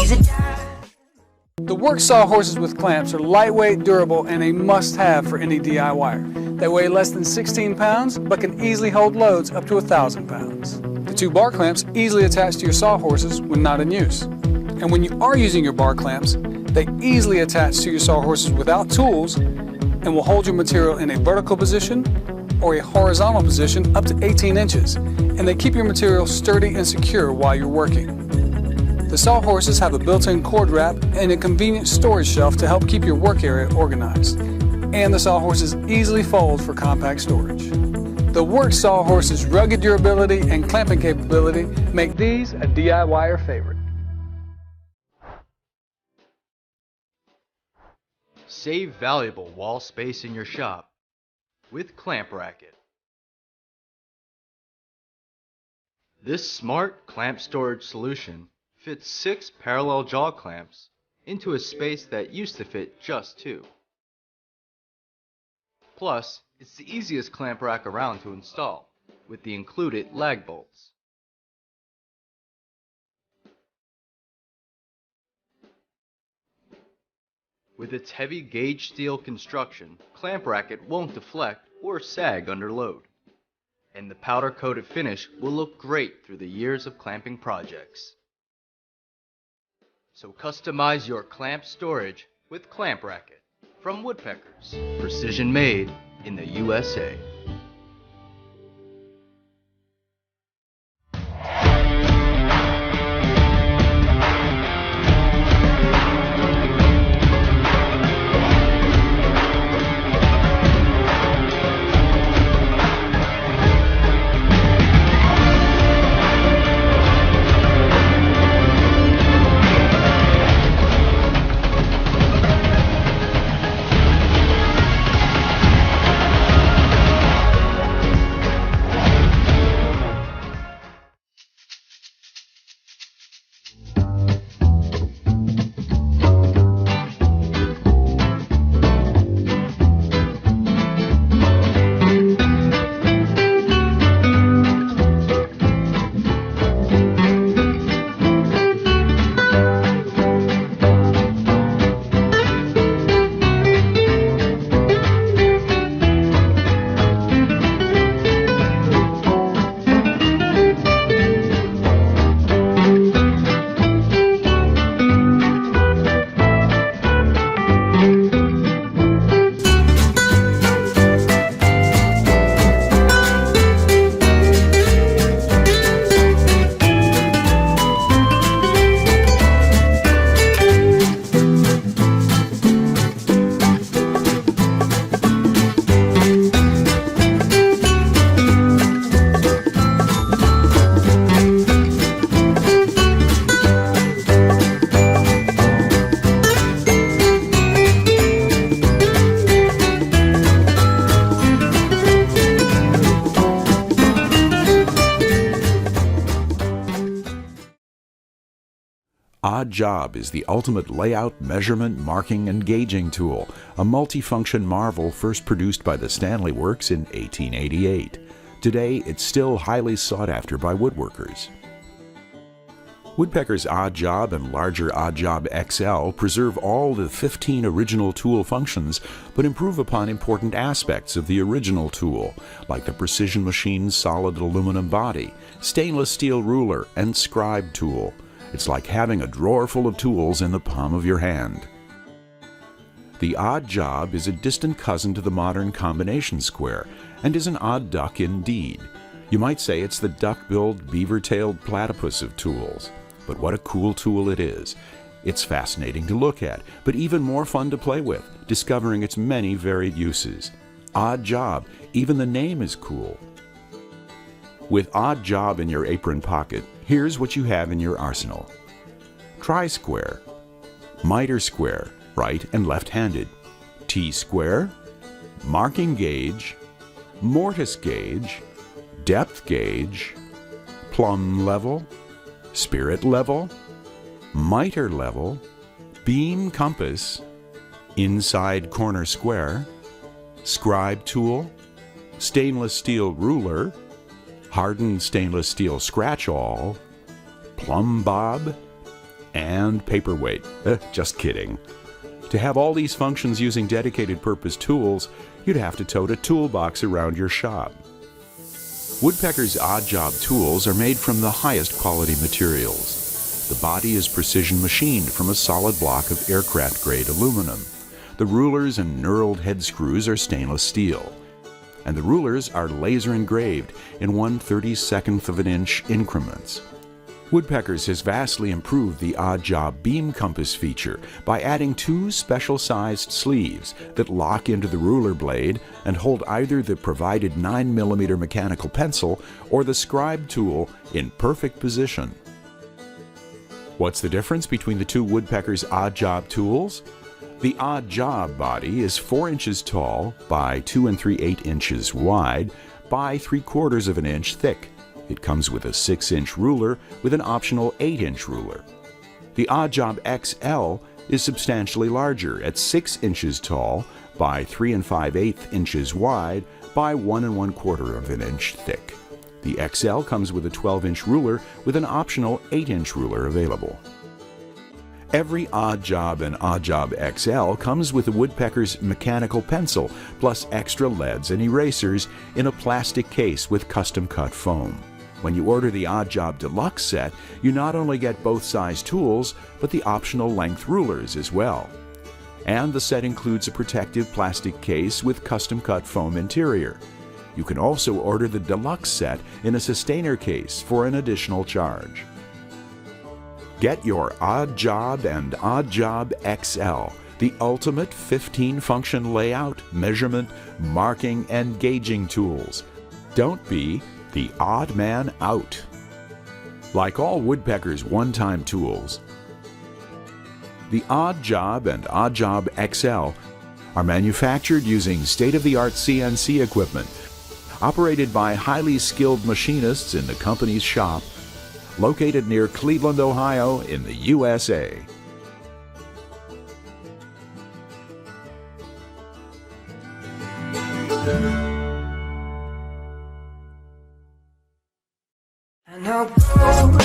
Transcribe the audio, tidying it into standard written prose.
The work sawhorses with clamps are lightweight, durable, and a must-have for any DIYer. They weigh less than 16 pounds, but can easily hold loads up to 1,000 pounds. The two bar clamps easily attach to your sawhorses when not in use. And when you are using your bar clamps, they easily attach to your sawhorses without tools and will hold your material in a vertical position or a horizontal position up to 18 inches, and they keep your material sturdy and secure while you're working. The sawhorses have a built-in cord wrap and a convenient storage shelf to help keep your work area organized. And the sawhorses easily fold for compact storage. The work sawhorse's rugged durability and clamping capability make these a DIYer favorite. Save valuable wall space in your shop with Clamp Racket. This smart clamp storage solution fits 6 parallel jaw clamps into a space that used to fit just 2. Plus, it's the easiest clamp rack around to install, with the included lag bolts. With its heavy gauge steel construction, Clamp Racket won't deflect or sag under load, and the powder-coated finish will look great through the years of clamping projects. So customize your clamp storage with Clamp Racket from Woodpeckers, precision made in the USA. Odd Job is the ultimate layout, measurement, marking, and gauging tool, a multifunction marvel first produced by the Stanley Works in 1888. Today, it's still highly sought after by woodworkers. Woodpecker's Odd Job and larger Odd Job XL preserve all the 15 original tool functions, but improve upon important aspects of the original tool, like the precision machine's solid aluminum body, stainless steel ruler, and scribe tool. It's like having a drawer full of tools in the palm of your hand. The Odd Job is a distant cousin to the modern combination square, and is an odd duck indeed. You might say it's the duck-billed, beaver-tailed platypus of tools. But what a cool tool it is. It's fascinating to look at, but even more fun to play with, discovering its many varied uses. Odd Job, even the name is cool. With Odd Job in your apron pocket, here's what you have in your arsenal. Tri-square, miter square, right and left-handed, T-square, marking gauge, mortise gauge, depth gauge, plumb level, spirit level, miter level, beam compass, inside corner square, scribe tool, stainless steel ruler, hardened stainless steel scratch awl, plumb bob, and paperweight. Just kidding. To have all these functions using dedicated purpose tools, you'd have to tote a toolbox around your shop. Woodpecker's odd job tools are made from the highest quality materials. The body is precision machined from a solid block of aircraft-grade aluminum. The rulers and knurled head screws are stainless steel. And the rulers are laser engraved in 1/32 of an inch increments. Woodpeckers has vastly improved the odd job beam compass feature by adding 2 special-sized sleeves that lock into the ruler blade and hold either the provided 9mm mechanical pencil or the scribe tool in perfect position. What's the difference between the two Woodpecker's odd job tools? The odd job body is 4 inches tall by 2 3/8 inches wide by 3/4 of an inch thick. It comes with a 6-inch ruler with an optional 8-inch ruler. The Odd Job XL is substantially larger at 6 inches tall by 3 5/8 inches wide by 1 1/4 of an inch thick. The XL comes with a 12-inch ruler with an optional 8-inch ruler available. Every Odd Job and Odd Job XL comes with the Woodpecker's mechanical pencil plus extra leads and erasers in a plastic case with custom-cut foam. When you order the Odd Job Deluxe set, you not only get both size tools, but the optional length rulers as well. And the set includes a protective plastic case with custom-cut foam interior. You can also order the Deluxe set in a sustainer case for an additional charge. Get your Odd Job and Odd Job XL, the ultimate 15-function layout, measurement, marking, and gauging tools. Don't be the odd man out. Like all Woodpecker's one-time tools, the Odd Job and Odd Job XL are manufactured using state-of-the-art CNC equipment, operated by highly skilled machinists in the company's shop, located near Cleveland, Ohio, in the USA. And now go